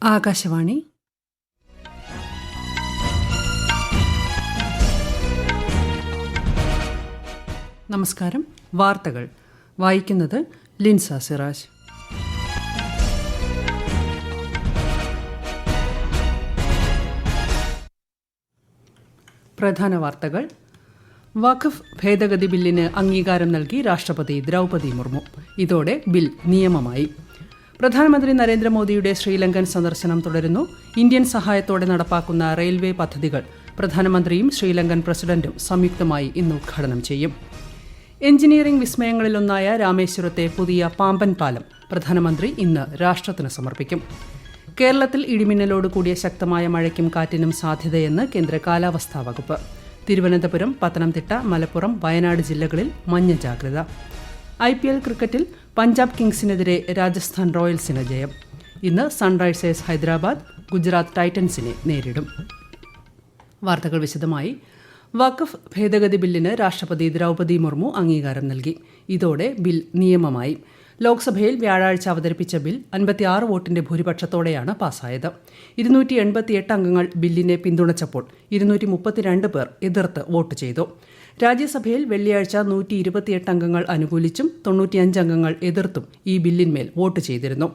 ആകാശവാണി. നമസ്കാരം. വാർത്തകൾ വായിക്കുന്നത് ലിൻസ സിറാജ്. പ്രധാന വാർത്തകൾ. വഖഫ് ഭേദഗതി ബില്ലിന് അംഗീകാരം നൽകി രാഷ്ട്രപതി ദ്രൗപദി മുർമു. ഇതോടെ ബിൽ നിയമമായി. പ്രധാനമന്ത്രി നരേന്ദ്രമോദിയുടെ ശ്രീലങ്കൻ സന്ദർശനം തുടരുന്നു. ഇന്ത്യൻ സഹായത്തോടെ നടപ്പാക്കുന്ന റെയിൽവേ പദ്ധതികൾ പ്രധാനമന്ത്രിയും ശ്രീലങ്കൻ പ്രസിഡന്റും സംയുക്തമായി ഇന്ന് ഉദ്ഘാടനം ചെയ്യും. എഞ്ചിനീയറിംഗ് വിസ്മയങ്ങളിലൊന്നായ രാമേശ്വരത്തെ പുതിയ പാമ്പൻ പാലം പ്രധാനമന്ത്രി ഇന്ന് രാഷ്ട്രത്തിന് സമർപ്പിക്കും. കേരളത്തിൽ ഇടിമിന്നലോട് കൂടിയ ശക്തമായ മഴയ്ക്കും കാറ്റിനും സാധ്യതയെന്ന് കേന്ദ്ര കാലാവസ്ഥാ വകുപ്പ്. തിരുവനന്തപുരം, പത്തനംതിട്ട, മലപ്പുറം, വയനാട് ജില്ലകളിൽ മഞ്ഞ ജാഗ്രത. IPL ക്രിക്കറ്റിൽ പഞ്ചാബ് കിങ്സിനെതിരെ രാജസ്ഥാൻ റോയൽസിന് ജയം. ഇന്ന് സൺറൈസേഴ്സ് ഹൈദരാബാദ് ഗുജറാത്ത് ടൈറ്റൻസിനെ നേരിടും. വാർത്തകൾ വിശദമായി. വഖഫ് ഭേദഗതി ബില്ലിന് രാഷ്ട്രപതി ദ്രൗപദി മുർമു അംഗീകാരം നൽകി. ഇതോടെ ബിൽ നിയമമായി. ലോക്സഭയിൽ വ്യാഴാഴ്ച അവതരിപ്പിച്ച ബിൽ 56 വോട്ടിന്റെ ഭൂരിപക്ഷത്തോടെയാണ് പാസായത്. 288 അംഗങ്ങൾ ബില്ലിനെ പിന്തുണച്ചപ്പോൾ 232 പേർ എതിർത്ത് വോട്ട് ചെയ്തു. രാജ്യസഭയിൽ വെള്ളിയാഴ്ച 128 അംഗങ്ങൾ അനുകൂലിച്ചും 95 അംഗങ്ങൾ എതിർത്തും ഈ ബില്ലിന്മേൽ വോട്ട് ചെയ്തിരുന്നു.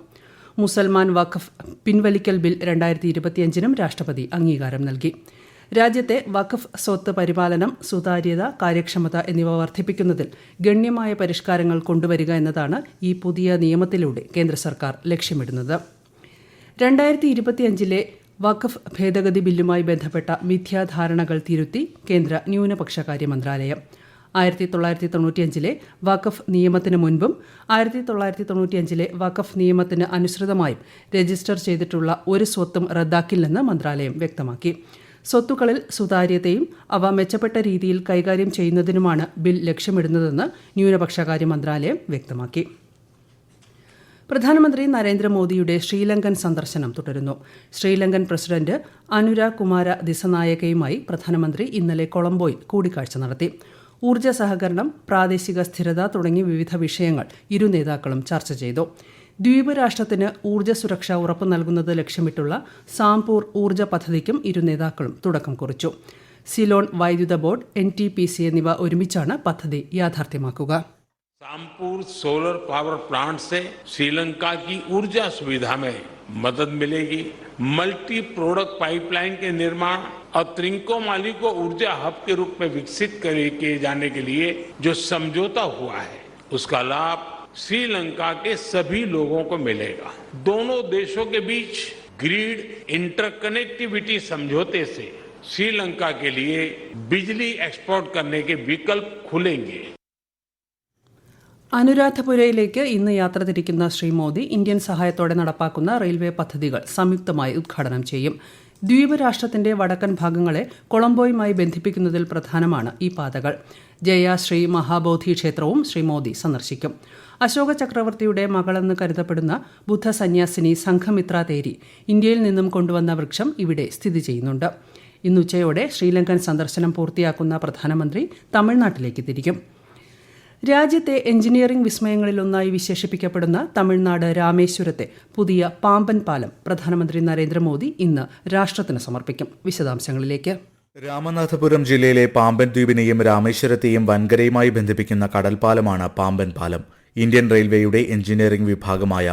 മുസൽമാൻ വഖഫ് പിൻവലിക്കൽ ബിൽ 2025-നും രാഷ്ട്രപതി അംഗീകാരം നൽകി. രാജ്യത്തെ വഖഫ് സ്വത്ത് പരിപാലനം, സുതാര്യത, കാര്യക്ഷമത എന്നിവ വർദ്ധിപ്പിക്കുന്നതിൽ ഗണ്യമായ പരിഷ്കാരങ്ങൾ കൊണ്ടുവരിക എന്നതാണ് ഈ പുതിയ നിയമത്തിലൂടെ കേന്ദ്ര സർക്കാർ ലക്ഷ്യമിടുന്നത്. 2025-ലെ വഖഫ് ഭേദഗതി ബില്ലുമായി ബന്ധപ്പെട്ട മിഥ്യാധാരണകൾ തിരുത്തി കേന്ദ്ര ന്യൂനപക്ഷകാര്യ മന്ത്രാലയം. 1995-ലെ വഖഫ് നിയമത്തിന് മുൻപും 1995-ലെ വഖഫ് നിയമത്തിന് അനുസൃതമായും രജിസ്റ്റർ ചെയ്തിട്ടുള്ള ഒരു സ്വത്തും റദ്ദാക്കില്ലെന്ന് മന്ത്രാലയം വ്യക്തമാക്കി. സ്വത്തുക്കളിൽ സുതാര്യതയും അവ മെച്ചപ്പെട്ട രീതിയിൽ കൈകാര്യം ചെയ്യുന്നതിനുമാണ് ബിൽ ലക്ഷ്യമിടുന്നതെന്ന് ന്യൂനപക്ഷകാര്യ മന്ത്രാലയം വ്യക്തമാക്കി. പ്രധാനമന്ത്രി നരേന്ദ്രമോദിയുടെ ശ്രീലങ്കൻ സന്ദർശനം തുടരുന്നു. ശ്രീലങ്കൻ പ്രസിഡന്റ് അനുര കുമാര ദിസനായകയുമായി പ്രധാനമന്ത്രി ഇന്നലെ കൊളംബോയിൽ കൂടിക്കാഴ്ച നടത്തി. ഊർജ്ജ സഹകരണം, പ്രാദേശിക സ്ഥിരത തുടങ്ങിയ വിവിധ വിഷയങ്ങൾ ഇരു നേതാക്കളും ചർച്ച ചെയ്തു. ദ്വീപ് രാഷ്ട്രത്തിന് ഊർജ്ജ സുരക്ഷ ഉറപ്പു നൽകുന്നത് ലക്ഷ്യമിട്ടുള്ള സാംപൂർ ഊർജ്ജ പദ്ധതിക്കും ഇരു നേതാക്കളും തുടക്കം കുറിച്ചു. സിലോൺ വൈദ്യുത ബോർഡ്, NTPC എന്നിവ ഒരുമിച്ചാണ് പദ്ധതി യാഥാർത്ഥ്യമാക്കുക. सामपुर सोलर पावर प्लांट से श्रीलंका की ऊर्जा सुविधा में मदद मिलेगी. मल्टी प्रोडक्ट पाइपलाइन के निर्माण और त्रिंकोमाली को ऊर्जा हब के रूप में विकसित किए जाने के लिए जो समझौता हुआ है उसका लाभ श्रीलंका के सभी लोगों को मिलेगा. दोनों देशों के बीच ग्रिड इंटरकनेक्टिविटी समझौते से श्रीलंका के लिए बिजली एक्सपोर्ट करने के विकल्प खुलेंगे. അനുരാധപുരയിലേക്ക് ഇന്ന് യാത്ര തിരിക്കുന്ന ശ്രീ മോദി ഇന്ത്യൻ സഹായത്തോടെ നടപ്പാക്കുന്ന റെയിൽവേ പദ്ധതികൾ സംയുക്തമായി ഉദ്ഘാടനം ചെയ്യും. ദ്വീപ് രാഷ്ട്രത്തിന്റെ വടക്കൻ ഭാഗങ്ങളെ കൊളംബോയുമായി ബന്ധിപ്പിക്കുന്നതിൽ പ്രധാനമാണ് ഈ പാതകൾ. ജയ ശ്രീ മഹാബോധി ക്ഷേത്രവും ശ്രീ മോദി സന്ദർശിക്കും. അശോക ചക്രവർത്തിയുടെ മകളെന്ന് കരുതപ്പെടുന്ന ബുദ്ധ സന്യാസിനി സംഘമിത്ര തേരി ഇന്ത്യയിൽ നിന്നും കൊണ്ടുവന്ന വൃക്ഷം ഇവിടെ സ്ഥിതി ചെയ്യുന്നുണ്ട്. ഇന്നുച്ചയോടെ ശ്രീലങ്കൻ സന്ദർശനം പൂർത്തിയാക്കുന്ന പ്രധാനമന്ത്രി തമിഴ്നാട്ടിലേക്ക് തിരിക്കും. രാജ്യത്തെ എഞ്ചിനീയറിംഗ് വിസ്മയങ്ങളിലൊന്നായി വിശേഷിപ്പിക്കപ്പെടുന്ന തമിഴ്നാട് രാമേശ്വരത്തെ പുതിയ പാമ്പൻ പാലം പ്രധാനമന്ത്രി നരേന്ദ്രമോദി ഇന്ന് രാഷ്ട്രത്തിന് സമർപ്പിക്കും. വിശദാംശങ്ങളിലേക്ക്. രാമനാഥപുരം ജില്ലയിലെ പാമ്പൻ ദ്വീപിനെയും രാമേശ്വരത്തെയും വൻകരയുമായി ബന്ധിപ്പിക്കുന്ന കടൽപ്പാലമാണ് പാമ്പൻ പാലം. ഇന്ത്യൻ റെയിൽവേയുടെ എഞ്ചിനീയറിംഗ് വിഭാഗമായ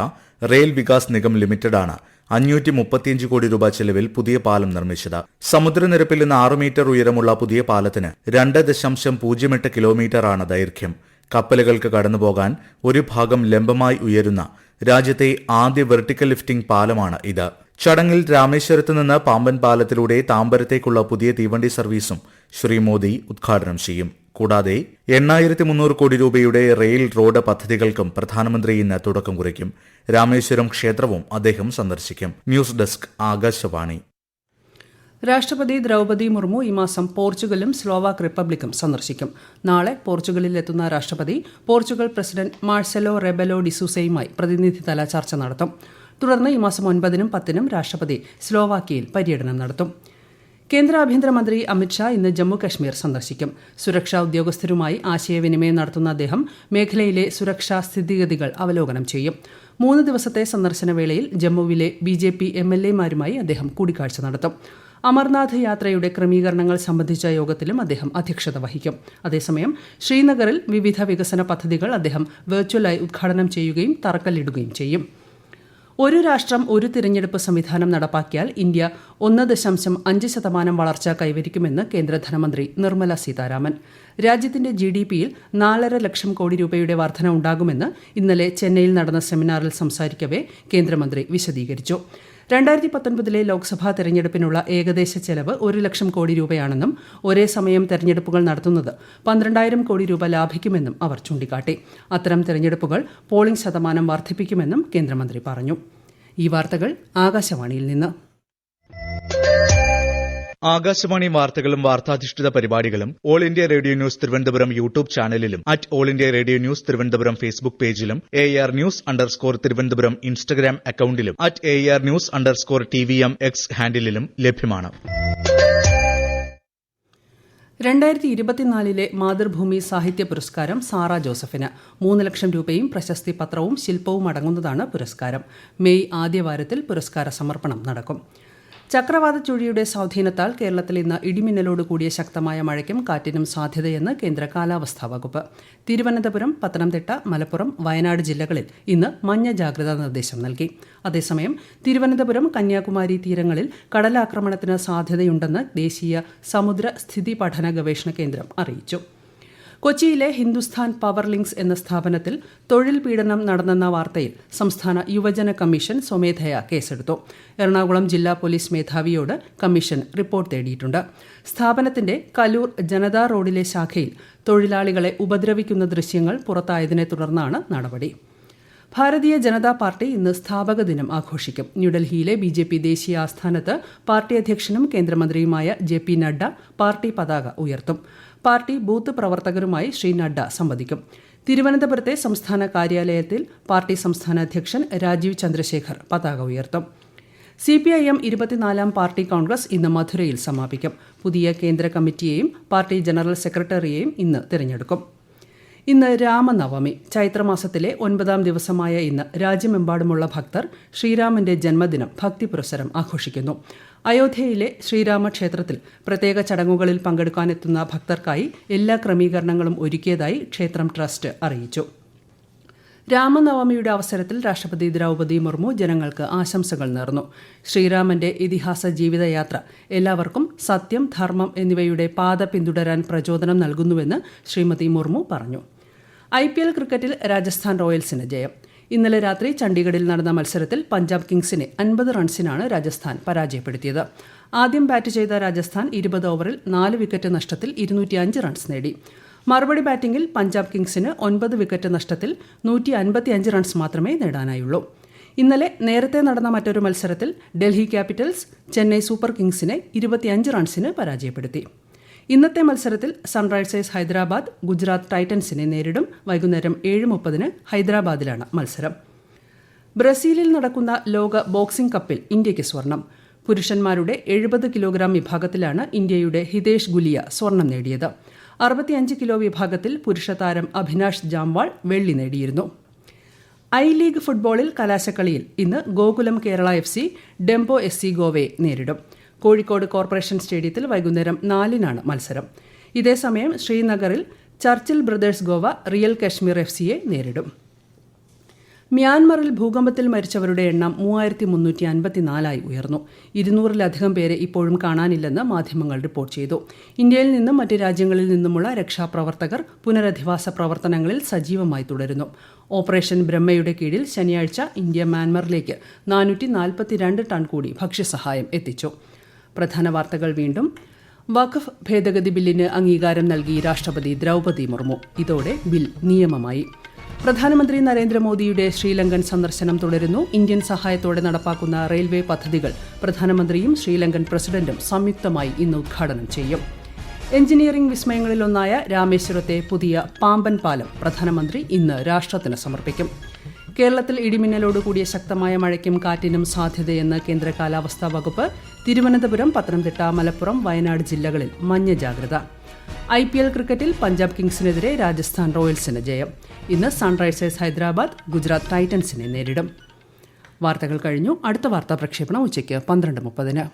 റെയിൽ വികാസ് നിഗം ലിമിറ്റഡാണ് 535 കോടി രൂപ ചെലവിൽ പുതിയ പാലം നിർമ്മിച്ചത്. സമുദ്രനിരപ്പിൽ നിന്ന് 6 മീറ്റർ ഉയരമുള്ള പുതിയ പാലത്തിന് 2.08 കിലോമീറ്ററാണ് ദൈർഘ്യം. കപ്പലുകൾക്ക് കടന്നുപോകാൻ ഒരു ഭാഗം ലംബമായി ഉയരുന്ന രാജ്യത്തെ ആദ്യ വെർട്ടിക്കൽ ലിഫ്റ്റിംഗ് പാലമാണ് ഇത്. ചടങ്ങിൽ രാമേശ്വരത്ത് നിന്ന് പാമ്പൻ പാലത്തിലൂടെ താമ്പരത്തേക്കുള്ള പുതിയ തീവണ്ടി സർവീസും ശ്രീ മോദി ഉദ്ഘാടനം ചെയ്യും. കൂടാതെ 8300 കോടി രൂപയുടെ റെയിൽ റോഡ് പദ്ധതികൾക്കും പ്രധാനമന്ത്രി ഇന്ന് തുടക്കം കുറിക്കും. രാമേശ്വരം ക്ഷേത്രവും അദ്ദേഹം സന്ദർശിക്കും. News desk, Akashvani. രാഷ്ട്രപതി ദ്രൗപദി മുർമു ഈ മാസം പോർച്ചുഗലും സ്ലോവാക് റിപ്പബ്ലിക്കും സന്ദർശിക്കും. നാളെ പോർച്ചുഗലിലെത്തുന്ന രാഷ്ട്രപതി പോർച്ചുഗൽ പ്രസിഡന്റ് മാർസെലോ റെബെലോ ഡിസൂസയുമായി പ്രതിനിധിതല ചർച്ച നടത്തും. തുടർന്ന് ഈ മാസം 9-നും 10-നും രാഷ്ട്രപതി സ്ലോവാക്യയിൽ പര്യടനം നടത്തും. കേന്ദ്ര ആഭ്യന്തരമന്ത്രി അമിത്ഷാ ഇന്ന് ജമ്മു കശ്മീർ സന്ദർശിക്കും. സുരക്ഷാ ഉദ്യോഗസ്ഥരുമായി ആശയവിനിമയം നടത്തുന്ന അദ്ദേഹം മേഖലയിലെ സുരക്ഷാ സ്ഥിതിഗതികൾ അവലോകനം ചെയ്യും. 3 ദിവസത്തെ സന്ദർശനവേളയിൽ ജമ്മുവിലെ BJP MLA-മാരുമായി അദ്ദേഹം കൂടിക്കാഴ്ച നടത്തും. അമർനാഥ് യാത്രയുടെ ക്രമീകരണങ്ങൾ സംബന്ധിച്ച യോഗത്തിലും അദ്ദേഹം അധ്യക്ഷത വഹിക്കും. അതേസമയം ശ്രീനഗറിൽ വിവിധ വികസന പദ്ധതികൾ അദ്ദേഹം വെർച്വലായി ഉദ്ഘാടനം ചെയ്യുകയും തറക്കല്ലിടുകയും ചെയ്യും. ഒരു രാഷ്ട്രം ഒരു തിരഞ്ഞെടുപ്പ് സംവിധാനം നടപ്പാക്കിയാൽ ഇന്ത്യ 1.5% വളർച്ച കൈവരിക്കുമെന്ന് കേന്ദ്ര ധനമന്ത്രി നിർമ്മല സീതാരാമൻ. രാജ്യത്തിന്റെ GDP-യിൽ 4.5 ലക്ഷം കോടി രൂപയുടെ വർധന ഉണ്ടാകുമെന്ന് ഇന്നലെ ചെന്നൈയിൽ നടന്ന സെമിനാറിൽ സംസാരിക്കവെ കേന്ദ്രമന്ത്രി വിശദീകരിച്ചു. 2019 ലോക്സഭാ തെരഞ്ഞെടുപ്പിനുള്ള ഏകദേശ ചെലവ് 1 ലക്ഷം കോടി രൂപയാണെന്നും ഒരേ സമയം തെരഞ്ഞെടുപ്പുകൾ നടത്തുന്നത് 12,000 കോടി രൂപ ലാഭിക്കുമെന്നും അവർ ചൂണ്ടിക്കാട്ടി. അത്തരം തെരഞ്ഞെടുപ്പുകൾ പോളിംഗ് ശതമാനം വർദ്ധിപ്പിക്കുമെന്നും കേന്ദ്രമന്ത്രി പറഞ്ഞു. ഈ വാർത്തകൾ ആകാശവാണിയിൽ നിന്ന്. ആകാശവാണി വാർത്തകളും വാർത്താധിഷ്ഠിത പരിപാടികളും all India radio news Thiruvananthapuram YouTube ചാനലിലും all India radio news Thiruvananthapuram Facebook പേജിലും AR News_ തിരുവനന്തപുരം ഇൻസ്റ്റഗ്രാം അക്കൌണ്ടിലും AR News_TVM X ഹാൻഡിലും ലഭ്യമാണ്. 2024 മാതൃഭൂമി സാഹിത്യ പുരസ്കാരം സാറ ജോസഫിന് 3 ലക്ഷം രൂപയും പ്രശസ്തി പത്രവും ശില്പവും അടങ്ങുന്നതാണ് പുരസ്കാരം. മെയ് ആദ്യവാരത്തിൽ പുരസ്കാര സമർപ്പണം നടക്കും. ചക്രവാത ചുഴിയുടെ സ്വാധീനത്താൽ കേരളത്തിൽ ഇന്ന് ഇടിമിന്നലോട് കൂടിയ ശക്തമായ മഴയ്ക്കും കാറ്റിനും സാധ്യതയെന്ന് കേന്ദ്ര കാലാവസ്ഥാ വകുപ്പ്. തിരുവനന്തപുരം, പത്തനംതിട്ട, മലപ്പുറം, വയനാട് ജില്ലകളിൽ ഇന്ന് മഞ്ഞ ജാഗ്രതാ നിർദ്ദേശം നൽകി. അതേസമയം തിരുവനന്തപുരം, കന്യാകുമാരി തീരങ്ങളിൽ കടലാക്രമണത്തിന് സാധ്യതയുണ്ടെന്ന് ദേശീയ സമുദ്ര സ്ഥിതി പഠന ഗവേഷണ കേന്ദ്രം അറിയിച്ചു. കൊച്ചിയിലെ ഹിന്ദുസ്ഥാൻ പവർ ലിങ്ക്സ് എന്ന സ്ഥാപനത്തിൽ തൊഴിൽ പീഡനം നടന്നെന്ന വാർത്തയിൽ സംസ്ഥാന യുവജന കമ്മീഷൻ സ്വമേധയാ കേസെടുത്തു. എറണാകുളം ജില്ലാ പോലീസ് മേധാവിയോട് കമ്മീഷൻ റിപ്പോർട്ട് തേടിയിട്ടുണ്ട്. സ്ഥാപനത്തിന്റെ കലൂർ ജനതാ റോഡിലെ ശാഖയിൽ തൊഴിലാളികളെ ഉപദ്രവിക്കുന്ന ദൃശ്യങ്ങൾ പുറത്തായതിനെ തുടർന്നാണ് നടപടി. ഭാരതീയ ജനതാ പാർട്ടി ഇന്ന് സ്ഥാപക ദിനം ആഘോഷിക്കും. ന്യൂഡൽഹിയിലെ BJP ദേശീയ ആസ്ഥാനത്ത് പാർട്ടി അധ്യക്ഷനും കേന്ദ്രമന്ത്രിയുമായ JP നഡ്ഡ പാർട്ടി പതാക ഉയർത്തും. പാർട്ടി ബൂത്ത് പ്രവർത്തകരുമായി ശ്രീ നഡ്ഡ സംവദിക്കും. തിരുവനന്തപുരത്തെ സംസ്ഥാന കാര്യാലയത്തിൽ പാർട്ടി സംസ്ഥാന അധ്യക്ഷൻ രാജീവ് ചന്ദ്രശേഖർ പതാക ഉയർത്തും. CPIM 24-ാം പാർട്ടി കോൺഗ്രസ് ഇന്ന് മധുരയിൽ സമാപിക്കും. പുതിയ കേന്ദ്ര കമ്മിറ്റിയെയും പാർട്ടി ജനറൽ സെക്രട്ടറിയെയും ഇന്ന് തിരഞ്ഞെടുക്കും. ഇന്ന് രാമനവമി. ചൈത്രമാസത്തിലെ 9-ാം ദിവസമായ ഇന്ന് രാജ്യമെമ്പാടുമുള്ള ഭക്തർ ശ്രീരാമന്റെ ജന്മദിനം ഭക്തിപുരസ്സരം ആഘോഷിക്കുന്നു. അയോധ്യയിലെ ശ്രീരാമക്ഷേത്രത്തിൽ പ്രത്യേക ചടങ്ങുകളിൽ പങ്കെടുക്കാനെത്തുന്ന ഭക്തർക്കായി എല്ലാ ക്രമീകരണങ്ങളും ഒരുക്കിയതായി ക്ഷേത്രം ട്രസ്റ്റ് അറിയിച്ചു. രാമനവമിയുടെ അവസരത്തിൽ രാഷ്ട്രപതി ദ്രൗപദി മുർമു ജനങ്ങൾക്ക് ആശംസകൾ നേർന്നു. ശ്രീരാമന്റെ ഇതിഹാസ ജീവിതയാത്ര എല്ലാവർക്കും സത്യം, ധർമ്മം എന്നിവയുടെ പാത പിന്തുടരാൻ പ്രചോദനം നൽകുന്നുവെന്ന് ശ്രീമതി മുർമു പറഞ്ഞു. IPL ക്രിക്കറ്റിൽ രാജസ്ഥാൻ റോയൽസിന് ജയം. ഇന്നലെ രാത്രി ചണ്ഡീഗഡിൽ നടന്ന മത്സരത്തിൽ പഞ്ചാബ് കിങ്സിനെ 50 റൺസിനാണ് രാജസ്ഥാൻ പരാജയപ്പെടുത്തിയത്. ആദ്യം ബാറ്റ് ചെയ്ത രാജസ്ഥാൻ 20 ഓവറിൽ 4 വിക്കറ്റ് നഷ്ടത്തിൽ 205 റൺസ് നേടി. മറുപടി ബാറ്റിംഗിൽ പഞ്ചാബ് കിങ്സിന് 9 വിക്കറ്റ് നഷ്ടത്തിൽ 155 റൺസ് മാത്രമേ നേടാനായുള്ളൂ. ഇന്നലെ നേരത്തെ നടന്ന മറ്റൊരു മത്സരത്തിൽ ഡൽഹി ക്യാപിറ്റൽസ് ചെന്നൈ സൂപ്പർ കിങ്സിനെ 25 റൺസിന് പരാജയപ്പെടുത്തി. ഇന്നത്തെ മത്സരത്തിൽ സൺറൈസേഴ്സ് ഹൈദരാബാദ് ഗുജറാത്ത് ടൈറ്റൻസിനെ നേരിടും. വൈകുന്നേരം 7:30 ഹൈദരാബാദിലാണ് മത്സരം. ബ്രസീലിൽ നടക്കുന്ന ലോക ബോക്സിംഗ് കപ്പിൽ ഇന്ത്യയ്ക്ക് സ്വർണം. പുരുഷന്മാരുടെ 70 കിലോഗ്രാം വിഭാഗത്തിലാണ് ഇന്ത്യയുടെ ഹിതേഷ് ഗുലിയ സ്വർണം നേടിയത്. 65 കിലോ വിഭാഗത്തിൽ പുരുഷ താരം അഭിനാഷ് ജാംവാൾ വെള്ളി നേടിയിരുന്നു. ലീഗ് ഫുട്ബോളിൽ കലാശക്കളിയിൽ ഇന്ന് Gokulam Kerala FC Dumbo SC ഗോവയെ നേരിടും. കോഴിക്കോട് കോർപ്പറേഷൻ സ്റ്റേഡിയത്തിൽ വൈകുന്നേരം 4-നാണ് മത്സരം. ഇതേസമയം ശ്രീനഗറിൽ ചർച്ചിൽ ബ്രദേഴ്സ് ഗോവ റിയൽ കശ്മീർ FCയെ നേരിടും. മ്യാൻമറിൽ ഭൂകമ്പത്തിൽ മരിച്ചവരുടെ എണ്ണം 3354 ഉയർന്നു. 200-ലധികം പേരെ ഇപ്പോഴും കാണാനില്ലെന്ന് മാധ്യമങ്ങൾ റിപ്പോർട്ട് ചെയ്തു. ഇന്ത്യയിൽ നിന്നും മറ്റ് രാജ്യങ്ങളിൽ നിന്നുമുള്ള രക്ഷാപ്രവർത്തകർ പുനരധിവാസ പ്രവർത്തനങ്ങളിൽ സജീവമായി തുടരുന്നു. ഓപ്പറേഷൻ ബ്രഹ്മയുടെ കീഴിൽ ശനിയാഴ്ച ഇന്ത്യ മ്യാൻമറിലേക്ക് 442 ടൺ കൂടി ഭക്ഷ്യസഹായം എത്തിച്ചു. പ്രധാന വാർത്തകൾ വീണ്ടും. വഖഫ് ഭേദഗതി ബില്ലിന് അംഗീകാരം നൽകി രാഷ്ട്രപതി ദ്രൗപദി മുർമു. ഇതോടെ ബിൽ നിയമമായി. പ്രധാനമന്ത്രി നരേന്ദ്രമോദിയുടെ ശ്രീലങ്കൻ സന്ദർശനം തുടരുന്നു. ഇന്ത്യൻ സഹായത്തോടെ നടപ്പാക്കുന്ന റെയിൽവേ പദ്ധതികൾ പ്രധാനമന്ത്രിയും ശ്രീലങ്കൻ പ്രസിഡന്റും സംയുക്തമായി ഇന്ന് ഉദ്ഘാടനം ചെയ്യും. എഞ്ചിനീയറിംഗ് വിസ്മയങ്ങളിലൊന്നായ രാമേശ്വരത്തെ പുതിയ പാമ്പൻ പാലം പ്രധാനമന്ത്രി ഇന്ന് രാഷ്ട്രത്തിന് സമർപ്പിക്കും. കേരളത്തിൽ ഇടിമിന്നലോടുകൂടിയ ശക്തമായ മഴയ്ക്കും കാറ്റിനും സാധ്യതയെന്ന് കേന്ദ്ര കാലാവസ്ഥാ വകുപ്പ്. തിരുവനന്തപുരം, പത്തനംതിട്ട, മലപ്പുറം, വയനാട് ജില്ലകളിൽ മഞ്ഞ ജാഗ്രത. IPL ക്രിക്കറ്റിൽ പഞ്ചാബ് കിങ്സിനെതിരെ രാജസ്ഥാൻ റോയൽസിന് ജയം. ഇന്ന് സൺറൈസേഴ്സ് ഹൈദരാബാദ് ഗുജറാത്ത് ടൈറ്റൻസിനെ നേരിടും. വാർത്തകൾ കഴിഞ്ഞു. അടുത്ത വാർത്താ പ്രക്ഷേപണം ഉച്ചയ്ക്ക് 12:30.